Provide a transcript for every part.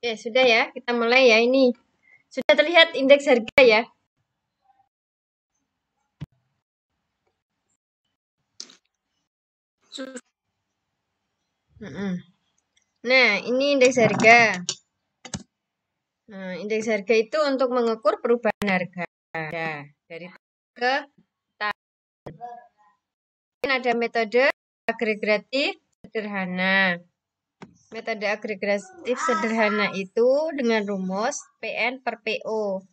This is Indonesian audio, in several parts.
Oke, sudah ya. Kita mulai ya ini. Sudah terlihat indeks harga ya? Nah, ini indeks harga. Nah, indeks harga itu untuk mengukur perubahan harga dari ke tahun. Ada metode agregatif sederhana. Metode agregatif sederhana itu dengan rumus PN per PO.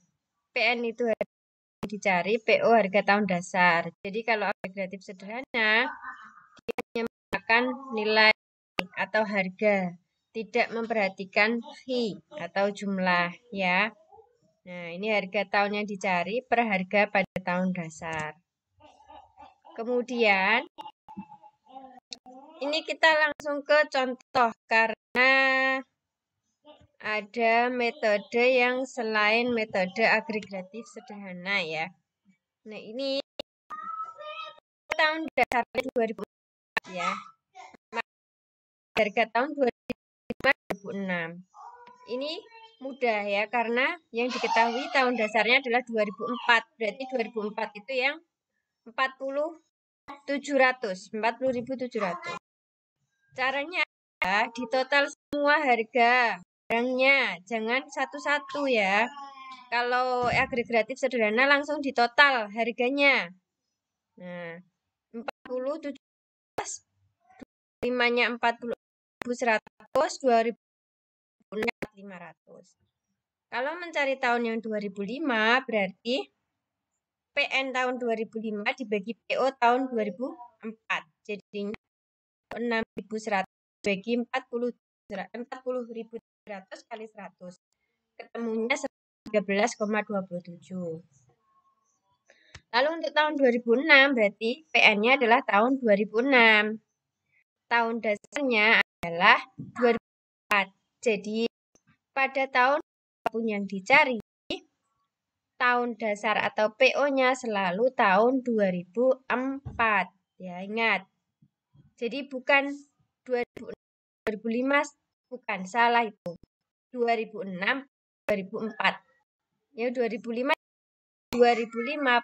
PN itu harga dicari, PO harga tahun dasar. Jadi kalau agregatif sederhana, dia hanya menggunakan nilai atau harga, tidak memperhatikan hi atau jumlah ya. Nah, ini harga tahun yang dicari per harga pada tahun dasar. Kemudian ini kita langsung ke contoh karena ada metode yang selain metode agregatif sederhana ya. Nah, ini tahun dasar 2004 ya. Harga tahun 2005-2006. Ini mudah ya karena yang diketahui tahun dasarnya adalah 2004. Berarti 2004 itu yang 40.700. Caranya di total semua harga barangnya, jangan satu-satu ya. Kalau agregatif sederhana langsung di total harganya. Nah, 40.700, 5-nya 40.100, 2005. Kalau mencari tahun yang 2005 berarti PN tahun 2005 dibagi PO tahun 2004. Jadi 6.100 bagi 40.300 kali 100. Ketemunya 13,27. Lalu untuk tahun 2006 berarti PN-nya adalah tahun 2006. Tahun dasarnya adalah 2004. Jadi pada tahun apapun yang dicari, tahun dasar atau PO-nya selalu tahun 2004. Ya, ingat. Jadi bukan 2005, bukan, salah itu. 2006, 2004. Ya, 2005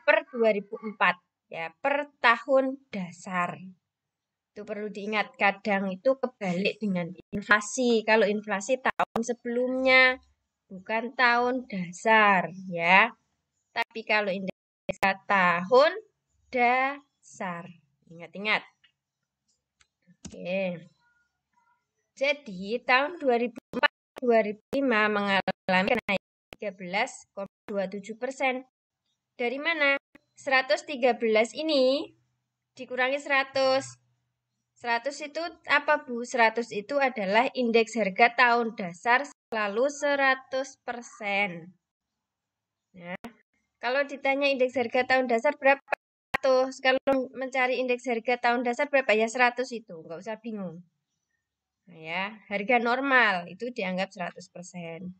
per 2004. Ya, per tahun dasar. Itu perlu diingat, kadang itu kebalik dengan inflasi. Kalau inflasi tahun sebelumnya, bukan tahun dasar, ya. Tapi kalau indeks tahun dasar. Ingat-ingat. Oke. Jadi, tahun 2004-2005 mengalami kenaikan 13,27%. Dari mana? 113 ini dikurangi 100. 100 itu apa, Bu? 100 itu adalah indeks harga tahun dasar selalu 100%. Ya. Kalau ditanya indeks harga tahun dasar berapa? 100. Kalau mencari indeks harga tahun dasar berapa? Ya 100 itu. Nggak usah bingung. Nah, ya, harga normal itu dianggap 100%.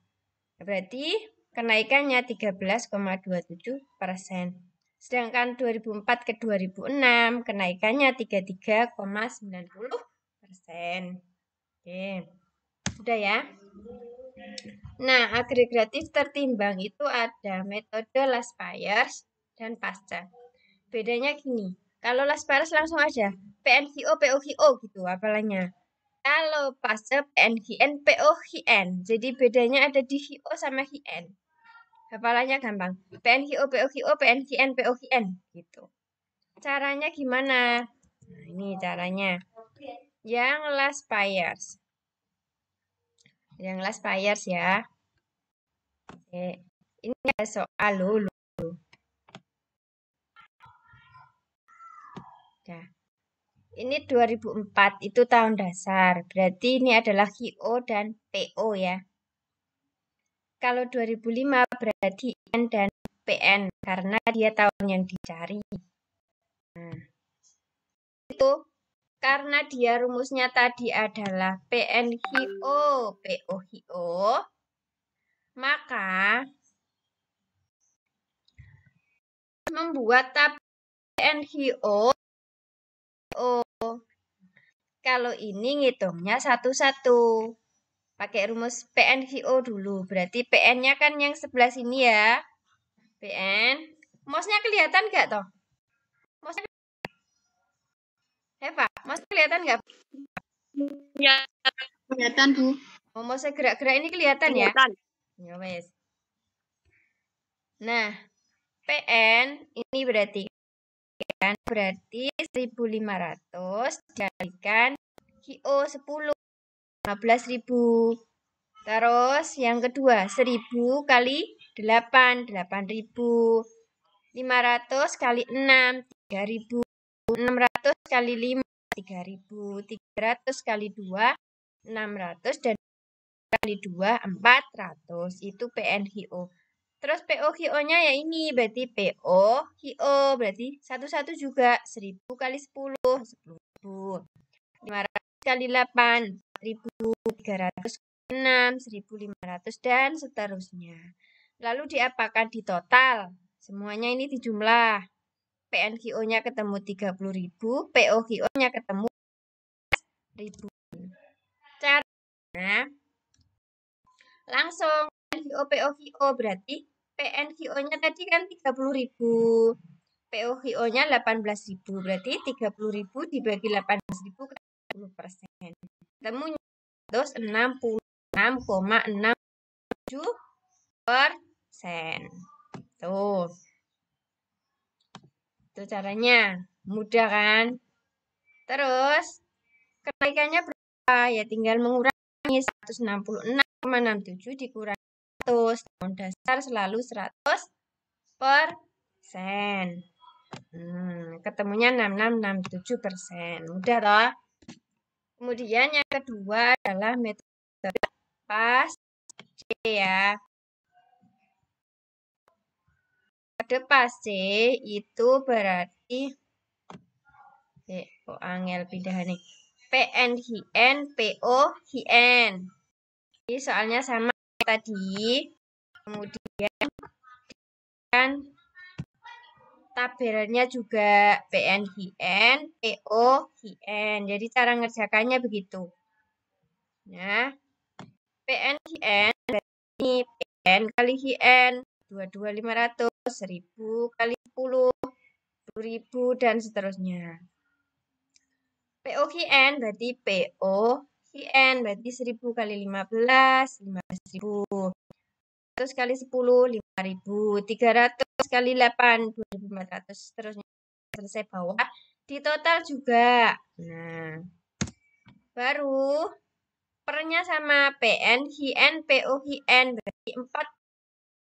Berarti kenaikannya 13,27%. Sedangkan 2004 ke 2006 kenaikannya 33,90%. Oke, sudah ya. Nah, agregatif tertimbang itu ada metode last Payers dan pasca. Bedanya gini, kalau last Payers langsung aja PNVO, POVO gitu apalanya. Kalau pasca PNGN, POGN. Jadi bedanya ada di HIO sama HIN. Hafalannya gampang. PNGO, POGO, PNGN, POGN gitu. Caranya gimana? Nah, ini caranya. Yang last Payers. Yang last Payers ya. Oke. Ini ada soal dulu. Nah, ini 2004 itu tahun dasar. Berarti ini adalah HIO dan PO ya. Kalau 2005 berarti N dan PN karena dia tahun yang dicari. Nah, itu karena dia rumusnya tadi adalah PN HIO, PO HIO, maka membuat tabel PN HIO. Kalau ini ngitungnya satu-satu. Pakai rumus PNVO dulu. Berarti PN-nya kan yang sebelah sini ya. PN. Mouse-nya kelihatan nggak toh? Mouse-nya Eva, mouse kelihatan nggak? Ya, kelihatan, Bu. Oh, mouse gerak-gerak ini kelihatan ya? Kelihatan. Ya wes. Nah, PN ini berarti 1.500 dikalikan HIO 10, 15.000. Terus yang kedua 1.000 kali 8, 8.000. 500 kali 6, 3.000. 600 kali 5, 3.000. 300 kali 2, 600. Dan kali 2, 400. Itu PNHIO. Terus POHIO-nya ya ini, berarti POHIO. Berarti satu-satu juga. 1.000 kali 10, 10.000. 500 kali 8, 4.000. 300 kali 6, 1.500. Dan seterusnya. Lalu diapakan di total? Semuanya ini dijumlah. PNHIO-nya ketemu 30.000, POHIO-nya ketemu 1.000. Caranya langsung PNHIO POHIO berarti PNHIO-nya tadi kan 30.000. POHIO-nya 18.000. Berarti 30.000 dibagi 18.000 kan 10%. Temunya 166,67%. Tuh. Itu caranya. Mudah kan? Terus kenaikannya berapa? Ya tinggal mengurangi 166,67 dikurangi 100. Tahun dasar selalu 100%. Ketemunya 6667%. Mudah toh? Kemudian yang kedua adalah metode pas C ya. Metode pas C itu berarti angel pindahan nih. PN HIN, PO HIN. Jadi soalnya sama tadi. Kemudian kan tabelnya juga PN HIN, PO HIN. Jadi cara ngerjakannya begitu. Nah, PN HIN ini PN kali HIN 22.500, 1.000 kali 10, 10.000 dan seterusnya. PO HIN berarti PO HIN berarti 1.000 kali 15, 15.000. 100 kali 10, 5.000. 300 kali 8, 2.400. Seterusnya selesai bawah. Di total juga. Nah, baru pernya sama PN, HIN, PO, HIN. Berarti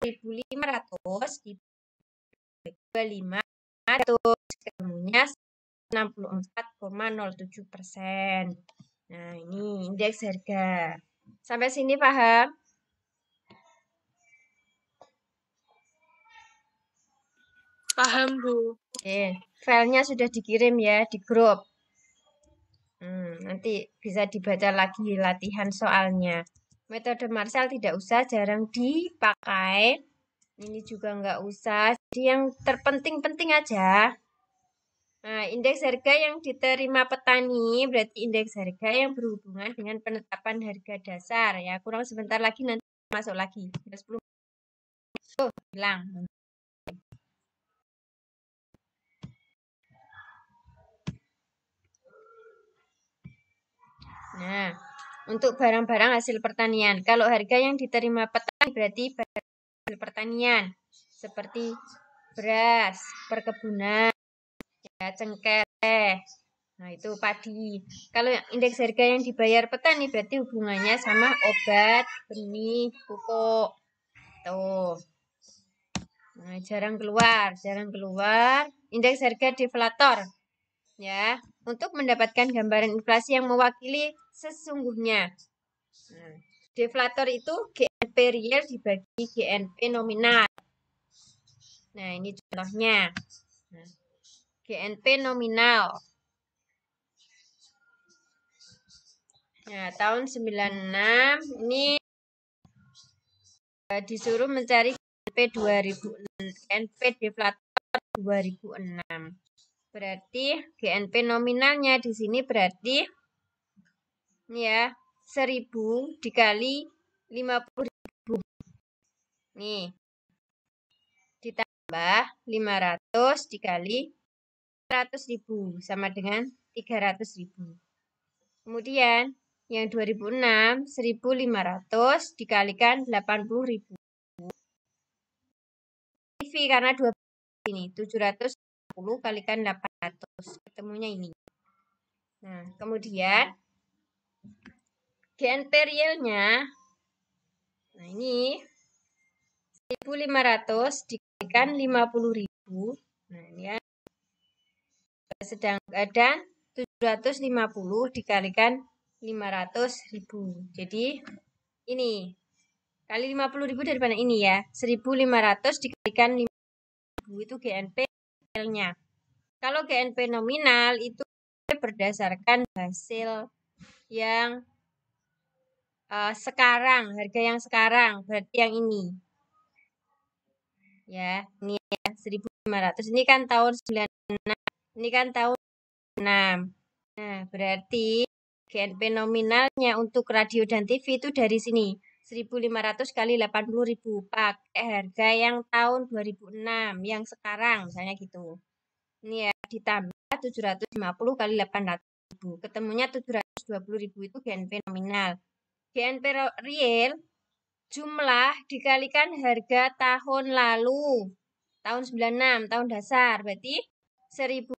4.500 dibagi 2500. Ketemunya 64,07%. Nah, ini indeks harga. Sampai sini paham? Paham, Bu. Oke, filenya sudah dikirim ya di grup. Nanti bisa dibaca lagi latihan soalnya. Metode Marshall tidak usah, jarang dipakai. Ini juga nggak usah. Jadi yang terpenting-penting aja. Nah, indeks harga yang diterima petani berarti indeks harga yang berhubungan dengan penetapan harga dasar ya. Kurang sebentar lagi nanti masuk lagi. 10 tuh hilang. Nah, untuk barang-barang hasil pertanian. Kalau harga yang diterima petani berarti barang hasil pertanian. Seperti beras, perkebunan, ya, cengkeh. Nah, itu padi. Kalau indeks harga yang dibayar petani berarti hubungannya sama obat, benih, pupuk. Tuh. Nah, jarang keluar. Indeks harga deflator. Ya, untuk mendapatkan gambaran inflasi yang mewakili sesungguhnya. Nah, deflator itu GNP real dibagi GNP nominal. Nah, ini contohnya. Nah, GNP nominal. Nah, tahun 96 ini disuruh mencari GNP 2006, GNP deflator 2006. Berarti GNP nominalnya di sini berarti ya 1000 dikali 50.000. Nih. Ditambah 500 dikali 100.000 sama dengan 300.000. Kemudian yang 2006 1500 dikalikan 80.000. TV karena 2 ini 710 kalikan 800. Ketemunya ini. Nah, kemudian GNP realnya, nah ini 1500 dikalikan 50.000. Nah, ini ya. Dan 750 dikalikan 500.000. Jadi ini kali 50.000 dari mana ini ya? 1.500 dikalikan 5.000 itu GNP realnya. Kalau GNP nominal itu berdasarkan hasil yang sekarang, harga yang sekarang, berarti yang ini. Ya, ini ya 1.500. Ini kan tahun 96. Ini kan tahun 6. Nah, berarti GNP nominalnya untuk radio dan TV itu dari sini. 1.500 kali 80.000 pakai harga yang tahun 2006 yang sekarang misalnya gitu. Ini ya ditambah 750 kali 800.000. Ketemunya 720.000 itu GNP nominal. GNP real jumlah dikalikan harga tahun lalu. Tahun 96, tahun dasar. Berarti 1.500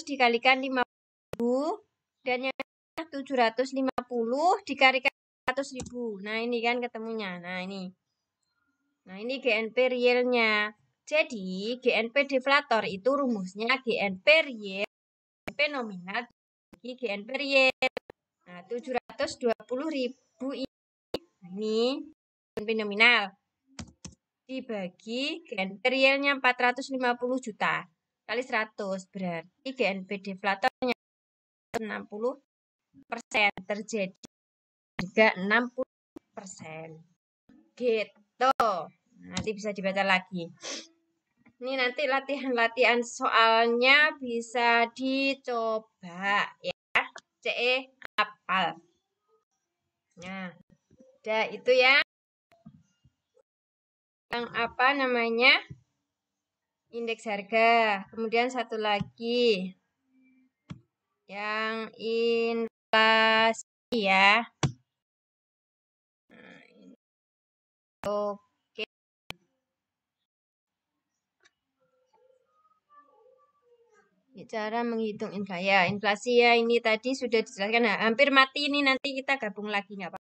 dikalikan 50.000 dan yang 750 dikalikan 100.000. Nah, ini kan ketemunya. Nah, ini. Nah, ini GNP realnya. Jadi, GNP deflator itu rumusnya GNP real, GNP nominal bagi GNP real. Nah, 720.000 ini GNP nominal dibagi GNP realnya 450 juta kali 100 berarti GNP deflatornya 60% terjadi harga 60%. Gitu. Nanti bisa dibaca lagi. Ini nanti latihan-latihan soalnya bisa dicoba ya. CE hafal. Nah, udah itu ya. Yang apa namanya? Indeks harga. Kemudian satu lagi. Yang inflasi ya. Nah, oke. Cara menghitung inflasi ya. Inflasi ya ini tadi sudah dijelaskan. Nah, hampir mati ini nanti kita gabung lagi nggak apa-apa.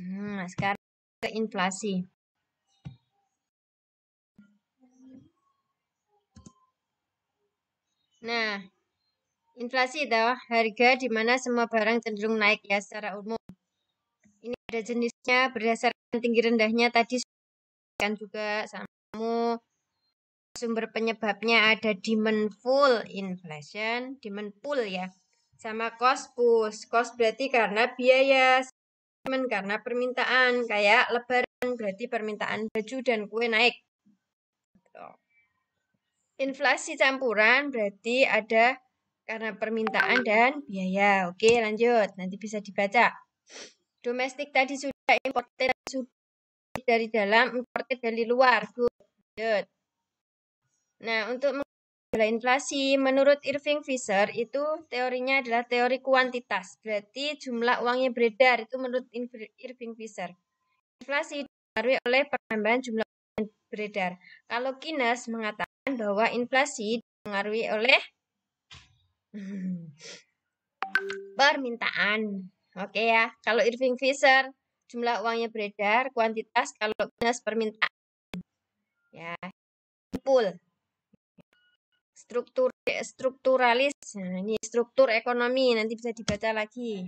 Nah, sekarang ke inflasi. Nah, inflasi itu harga di mana semua barang cenderung naik ya secara umum. Ini ada jenisnya berdasarkan tinggi rendahnya tadi kan juga sama sumber penyebabnya ada demand pull inflation, demand pull ya. Sama cost push. Cost berarti karena biaya, demand karena permintaan. Kayak lebaran berarti permintaan baju dan kue naik. Inflasi campuran berarti ada karena permintaan dan biaya. Oke, lanjut. Nanti bisa dibaca. Domestik tadi sudah, imported sudah dari dalam, imported dari luar. Good. Lanjut. Nah, untuk mengenai inflasi, menurut Irving Fisher itu teorinya adalah teori kuantitas. Berarti jumlah uang yang beredar itu menurut Irving Fisher. Inflasi dipengaruhi oleh penambahan jumlah uang yang beredar. Kalau Keynes mengatakan bahwa inflasi dipengaruhi oleh permintaan. Oke ya. Kalau Irving Fisher jumlah uangnya beredar, kuantitas. Kalau Keynes permintaan. Ya. Pool. Strukturalis. Nah, ini struktur ekonomi nanti bisa dibaca lagi.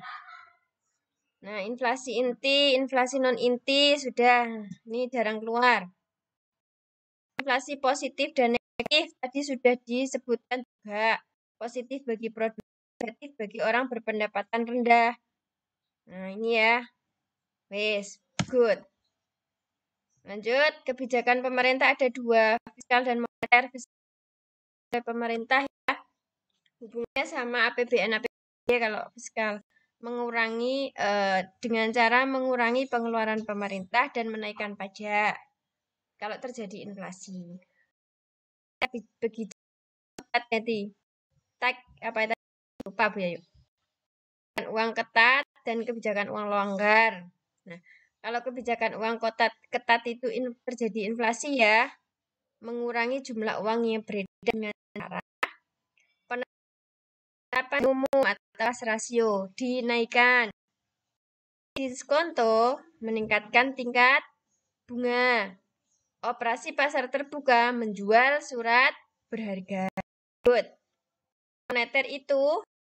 Nah, inflasi inti, inflasi non inti sudah ini jarang keluar. Inflasi positif dan negatif tadi sudah disebutkan juga. Positif bagi produk, negatif bagi orang berpendapatan rendah. Nah, ini ya. Wes, good. Lanjut, kebijakan pemerintah ada dua, fiskal dan moneter. Fiskal pemerintah ya, hubungannya sama APBN kalau fiskal. dengan cara mengurangi pengeluaran pemerintah dan menaikkan pajak kalau terjadi inflasi. Begitu hati-hati. Apa itu? Lupa Bu Yayu. Uang ketat dan kebijakan uang longgar. Nah, kalau kebijakan uang ketat itu terjadi inflasi ya, mengurangi jumlah uang yang beredar dengan cara penerapan umum atas rasio dinaikkan. Diskonto meningkatkan tingkat bunga. Operasi pasar terbuka menjual surat berharga.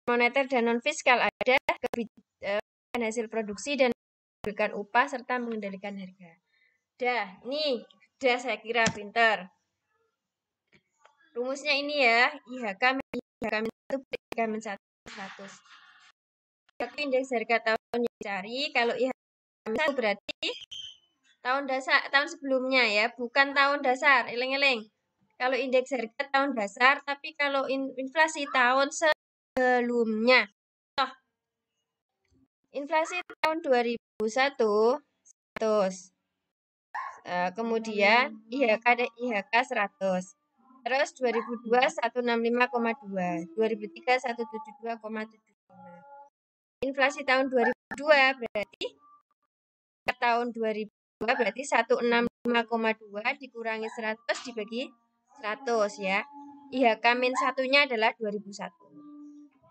Moneter dan non fiskal ada kebijakan hasil produksi dan memberikan upah serta mengendalikan harga. Dah saya kira pinter. Rumusnya ini ya, IHK -1 IHK-1 100. Indeks harga tahun yang dicari, kalau IHK berarti tahun sebelumnya ya, bukan tahun dasar, eling-eling. Kalau indeks harga tahun dasar, tapi kalau inflasi tahun sebelumnya. Inflasi tahun 2001 100. Kemudian IHK 100. Terus 2002 165,2, 2003 172,75. Inflasi tahun 2002 berarti tahun 2002 berarti 165,2 dikurangi 100 dibagi 100 ya. IHK -1-nya adalah 2001.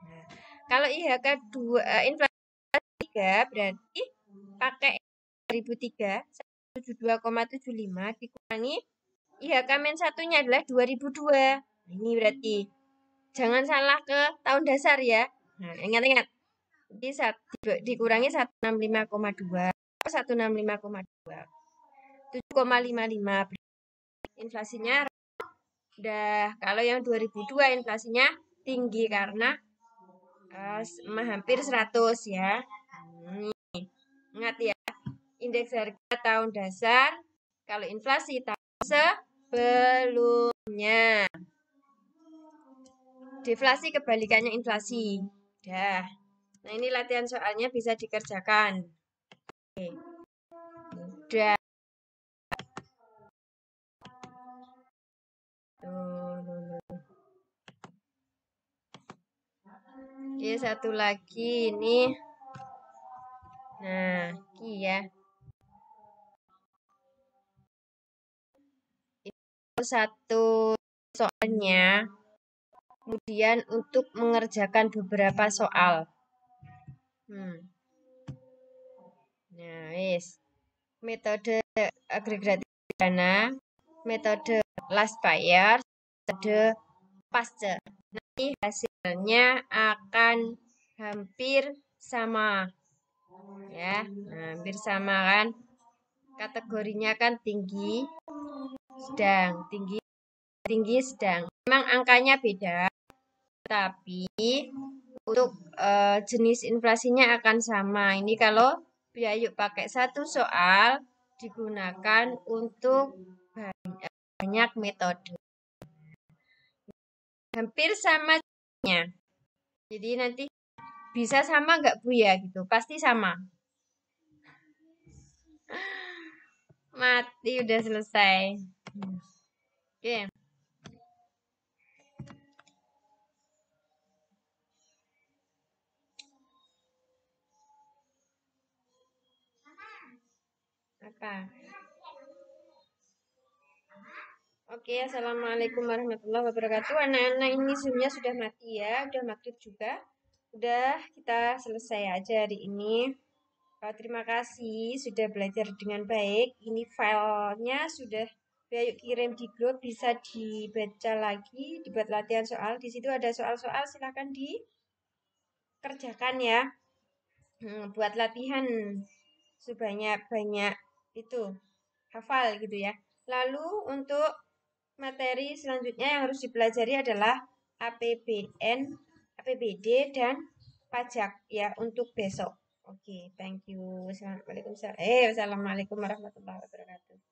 Nah, kalau IHK inflasi 3 berarti pakai 2003 172,75 dikurangi IHK -1-nya adalah 2002. Nah, ini berarti jangan salah ke tahun dasar ya. Nah, ingat-ingat. Jadi dikurangi 165,2. 165,2. 7,55. Inflasinya kalau yang 2002 inflasinya tinggi karena hampir 100 ya. Ingat ya. Indeks harga tahun dasar kalau inflasi tahun sebelumnya. Deflasi kebalikannya inflasi. Nah, ini latihan soalnya bisa dikerjakan. Oke. Mudah. Oke, satu lagi ini. Nah, ini ya. Itu satu soalnya. Kemudian untuk mengerjakan beberapa soal. Nah, metode agregatif dana, metode last buyer, metode pasca. Nanti hasilnya akan hampir sama. Ya, hampir sama kan? Kategorinya kan tinggi, sedang, tinggi, sedang. Memang angkanya beda, tapi untuk jenis inflasinya akan sama. Ini kalau Biayu pakai satu soal digunakan untuk banyak metode. Hampir sama. Jadi nanti bisa sama nggak Bu ya gitu? Pasti sama. Mati udah selesai. Oke. Apa? Oke, assalamualaikum warahmatullahi wabarakatuh. Anak-anak ini zoomnya sudah mati ya, udah maghrib juga. Udah kita selesai aja hari ini. Terima kasih sudah belajar dengan baik. Ini filenya sudah Bayu kirim di grup, bisa dibaca lagi, dibuat latihan soal. Di situ ada soal-soal, silahkan dikerjakan ya. Buat latihan sebanyak-banyak itu, hafal gitu ya. Lalu untuk materi selanjutnya yang harus dipelajari adalah APBN, APBD, dan pajak ya untuk besok. Oke, thank you. Assalamualaikum warahmatullahi wabarakatuh.